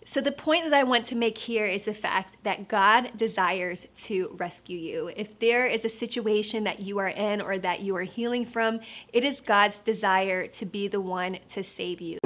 So the point that I want to make here is the fact that God desires to rescue you. If there is a situation that you are in or that you are healing from, it is God's desire to be the one to save you.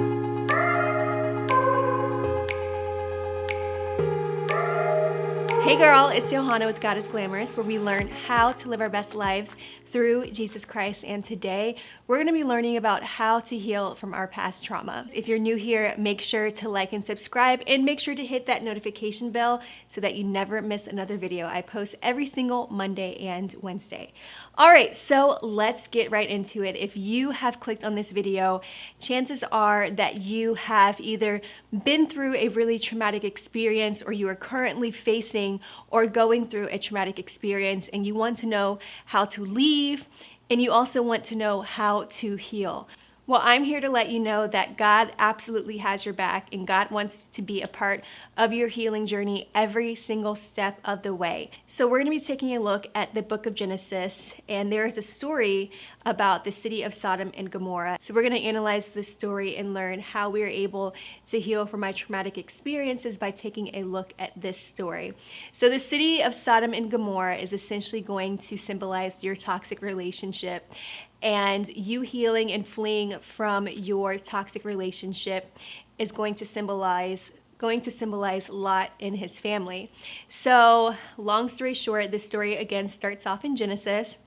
Hey girl, it's Johanna with God is Glamorous, where we learn how to live our best lives through Jesus Christ. And today we're going to be learning about how to heal from our past trauma. If you're new here, make sure to like and subscribe, and make sure to hit that notification bell so that you never miss another video. I post every single Monday and Wednesday. All right, so let's get right into it. If you have clicked on this video, chances are that you have either been through a really traumatic experience, or you are currently facing or going through a traumatic experience, and you want to know how to leave, and you also want to know how to heal. Well, I'm here to let you know that God absolutely has your back, and God wants to be a part of your healing journey every single step of the way. So we're going to be taking a look at the book of Genesis, and there is a story about the city of Sodom and Gomorrah. So we're going to analyze this story and learn how we are able to heal from my traumatic experiences by taking a look at this story. So the city of Sodom and Gomorrah is essentially going to symbolize your toxic relationship, and you healing and fleeing from your toxic relationship is going to symbolize Lot and his family. So long story short, this story again starts off in Genesis,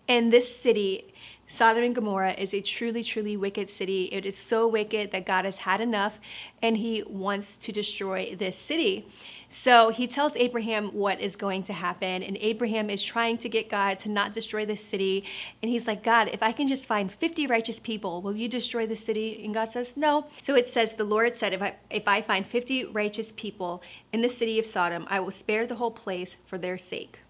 and this city, Sodom and Gomorrah, is a truly, truly wicked city. It is so wicked that God has had enough, and he wants to destroy this city. So he tells Abraham what is going to happen, and Abraham is trying to get God to not destroy this city. And he's like, God, if I can just find 50 righteous people, will you destroy the city? And God says, no. So it says, the Lord said, if I find 50 righteous people in the city of Sodom, I will spare the whole place for their sake.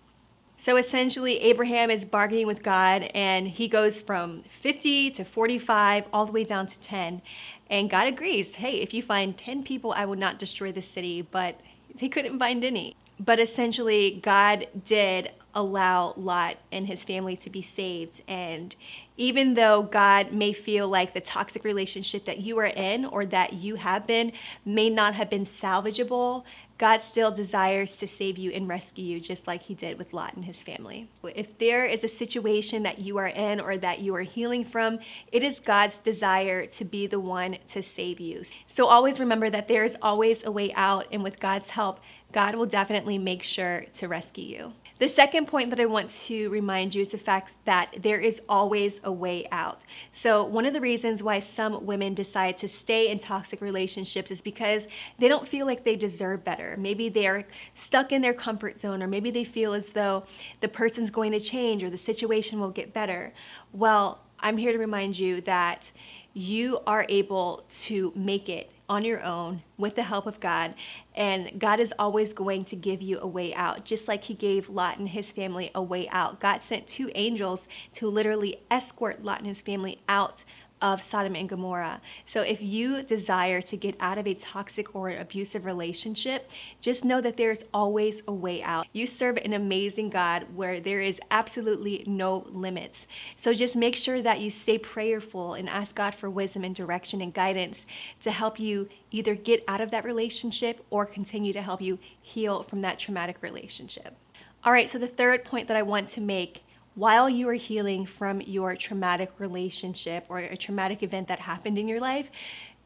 So essentially, Abraham is bargaining with God, and he goes from 50 to 45, all the way down to 10. And God agrees, hey, if you find 10 people, I will not destroy the city, but they couldn't find any. But essentially, God did allow Lot and his family to be saved. And even though God may feel like the toxic relationship that you are in or that you have been may not have been salvageable, God still desires to save you and rescue you, just like he did with Lot and his family. If there is a situation that you are in or that you are healing from, it is God's desire to be the one to save you. So always remember that there is always a way out, and with God's help, God will definitely make sure to rescue you. The second point that I want to remind you is the fact that there is always a way out. So one of the reasons why some women decide to stay in toxic relationships is because they don't feel like they deserve better. Maybe they're stuck in their comfort zone, or maybe they feel as though the person's going to change or the situation will get better. Well, I'm here to remind you that you are able to make it on your own with the help of God, and God is always going to give you a way out, just like he gave Lot and his family a way out. God sent 2 angels to literally escort Lot and his family out of Sodom and Gomorrah. So if you desire to get out of a toxic or abusive relationship, just know that there's always a way out. You serve an amazing God where there is absolutely no limits. So just make sure that you stay prayerful and ask God for wisdom and direction and guidance to help you either get out of that relationship or continue to help you heal from that traumatic relationship. All right, so the third point that I want to make while you are healing from your traumatic relationship or a traumatic event that happened in your life,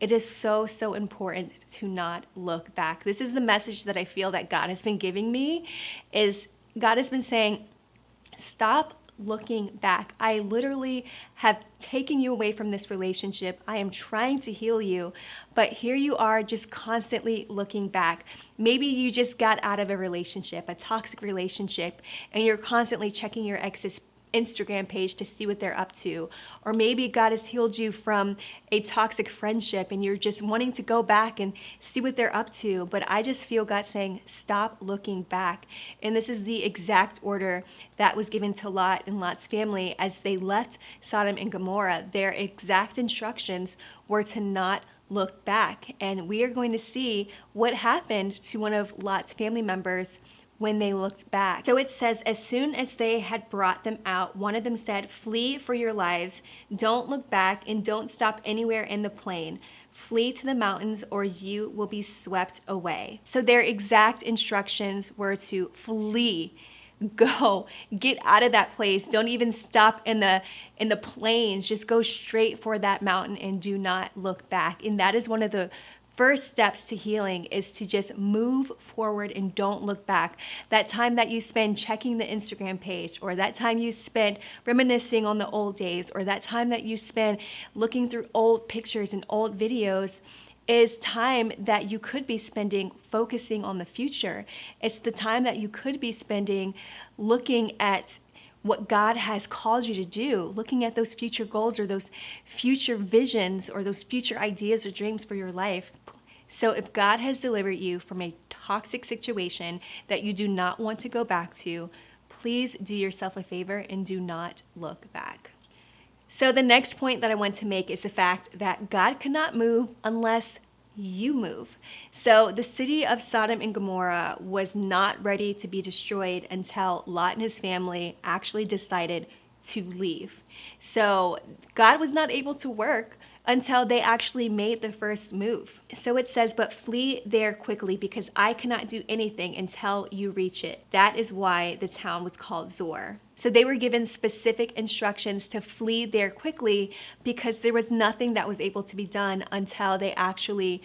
it is so, so important to not look back. This is the message that I feel that God has been giving me, is God has been saying, stop looking back. I literally have taken you away from this relationship. I am trying to heal you, but here you are just constantly looking back. Maybe you just got out of a relationship, a toxic relationship, and you're constantly checking your ex's Instagram page to see what they're up to. Or maybe God has healed you from a toxic friendship and you're just wanting to go back and see what they're up to. But I just feel God saying, stop looking back. And this is the exact order that was given to Lot and Lot's family as they left Sodom and Gomorrah. Their exact instructions were to not look back. And we are going to see what happened to one of Lot's family members when they looked back. So it says, as soon as they had brought them out, one of them said, flee for your lives, don't look back, and don't stop anywhere in the plain. Flee to the mountains or you will be swept away. So their exact instructions were to flee. Go, get out of that place. Don't even stop in the plains. Just go straight for that mountain and do not look back. And that is one of the first steps to healing, is to just move forward and don't look back. That time that you spend checking the Instagram page, or that time you spend reminiscing on the old days, or that time that you spend looking through old pictures and old videos, is time that you could be spending focusing on the future. It's the time that you could be spending looking at what God has called you to do, looking at those future goals or those future visions or those future ideas or dreams for your life. So if God has delivered you from a toxic situation that you do not want to go back to, please do yourself a favor and do not look back. So the next point that I want to make is the fact that God cannot move unless you move. So the city of Sodom and Gomorrah was not ready to be destroyed until Lot and his family actually decided to leave. So God was not able to work until they actually made the first move. So it says, but flee there quickly, because I cannot do anything until you reach it. That is why the town was called Zor. So they were given specific instructions to flee there quickly, because there was nothing that was able to be done until they actually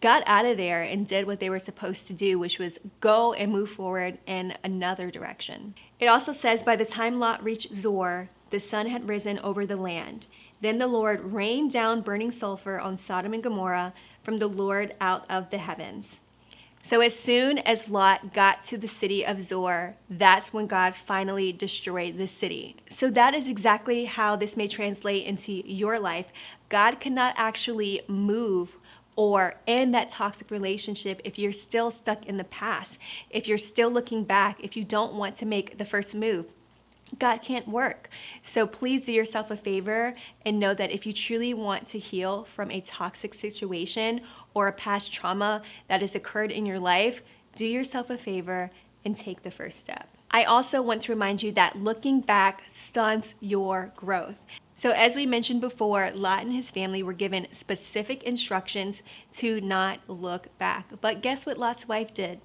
got out of there and did what they were supposed to do, which was go and move forward in another direction. It also says, by the time Lot reached Zor, the sun had risen over the land. Then the Lord rained down burning sulfur on Sodom and Gomorrah from the Lord out of the heavens. So as soon as Lot got to the city of Zor, that's when God finally destroyed the city. So that is exactly how this may translate into your life. God cannot actually move or end that toxic relationship if you're still stuck in the past, if you're still looking back, if you don't want to make the first move. God can't work. So please do yourself a favor and know that if you truly want to heal from a toxic situation or a past trauma that has occurred in your life, do yourself a favor and take the first step. I also want to remind you that looking back stunts your growth. So as we mentioned before, Lot and his family were given specific instructions to not look back. But guess what Lot's wife did?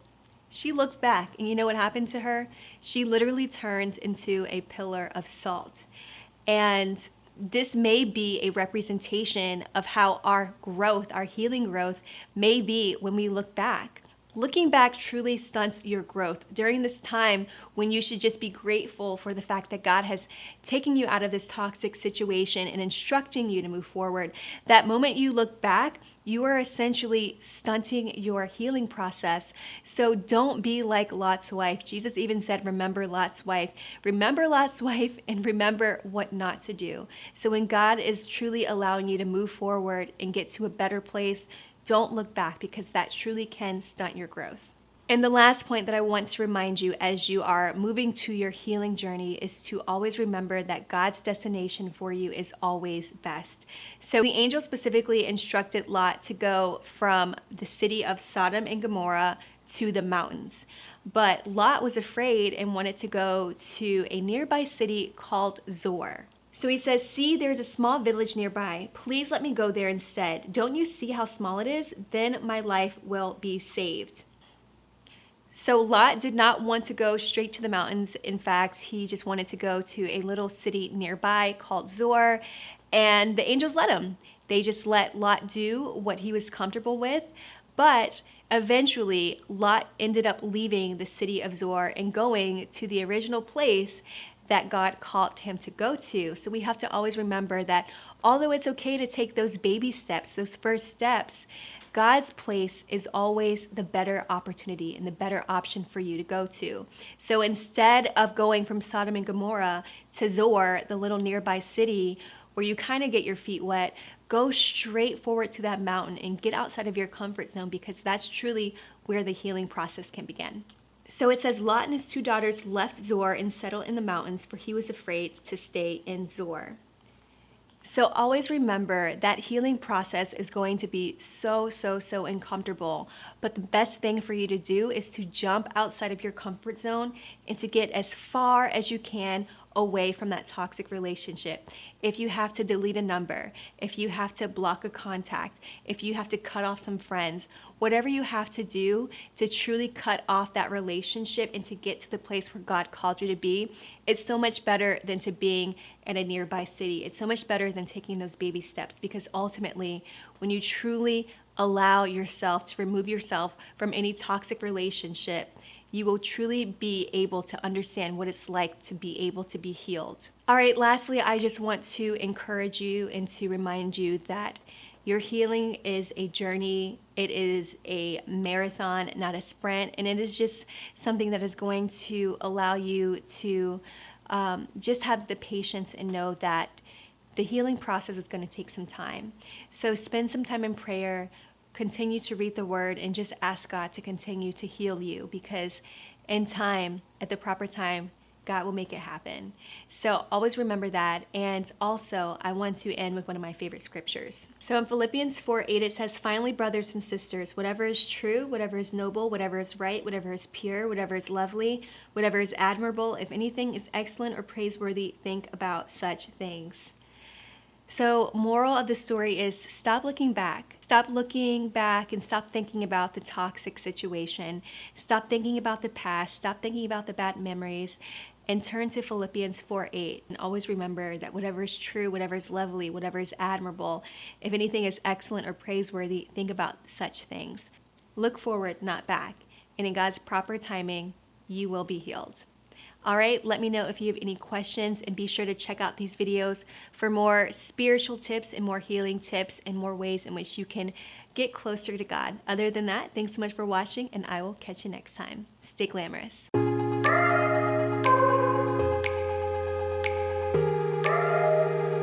She looked back, and you know what happened to her? She literally turned into a pillar of salt. And this may be a representation of how our growth, our healing growth, may be when we look back. Looking back truly stunts your growth during this time when you should just be grateful for the fact that God has taken you out of this toxic situation and instructing you to move forward. That moment you look back, you are essentially stunting your healing process. So don't be like Lot's wife. Jesus even said, remember Lot's wife. Remember Lot's wife and remember what not to do. So when God is truly allowing you to move forward and get to a better place, don't look back, because that truly can stunt your growth. And the last point that I want to remind you as you are moving to your healing journey is to always remember that God's destination for you is always best. So the angel specifically instructed Lot to go from the city of Sodom and Gomorrah to the mountains. But Lot was afraid and wanted to go to a nearby city called Zor. So he says, see, there's a small village nearby. Please let me go there instead. Don't you see how small it is? Then my life will be saved. So Lot did not want to go straight to the mountains. In fact, he just wanted to go to a little city nearby called Zor, and the angels let him. They just let Lot do what he was comfortable with, but eventually Lot ended up leaving the city of Zor and going to the original place that God called him to go to. So we have to always remember that although it's okay to take those baby steps, those first steps, God's place is always the better opportunity and the better option for you to go to. So instead of going from Sodom and Gomorrah to Zor, the little nearby city where you kind of get your feet wet, go straight forward to that mountain and get outside of your comfort zone, because that's truly where the healing process can begin. So it says, Lot and his 2 daughters left Zor and settled in the mountains, for he was afraid to stay in Zor. So always remember that healing process is going to be so uncomfortable. But the best thing for you to do is to jump outside of your comfort zone and to get as far as you can away from that toxic relationship, if you have to delete a number, if you have to block a contact, if you have to cut off some friends, whatever you have to do to truly cut off that relationship and to get to the place where God called you to be, it's so much better than to being in a nearby city. It's so much better than taking those baby steps, because ultimately, when you truly allow yourself to remove yourself from any toxic relationship, you will truly be able to understand what it's like to be able to be healed. All right, lastly, I just want to encourage you and to remind you that your healing is a journey. It is a marathon, not a sprint. And it is just something that is going to allow you to just have the patience and know that the healing process is going to take some time. So spend some time in prayer, continue to read the word, and just ask God to continue to heal you, because in time, at the proper time, God will make it happen. So always remember that. And also, I want to end with one of my favorite scriptures. So in Philippians 4:8, it says, "Finally, brothers and sisters, whatever is true, whatever is noble, whatever is right, whatever is pure, whatever is lovely, whatever is admirable, if anything is excellent or praiseworthy, think about such things." So moral of the story is stop looking back. Stop looking back and stop thinking about the toxic situation. Stop thinking about the past. Stop thinking about the bad memories, and turn to Philippians 4:8. And always remember that whatever is true, whatever is lovely, whatever is admirable, if anything is excellent or praiseworthy, think about such things. Look forward, not back. And in God's proper timing, you will be healed. All right, let me know if you have any questions, and be sure to check out these videos for more spiritual tips and more healing tips and more ways in which you can get closer to God. Other than that, thanks so much for watching, and I will catch you next time. Stay glamorous.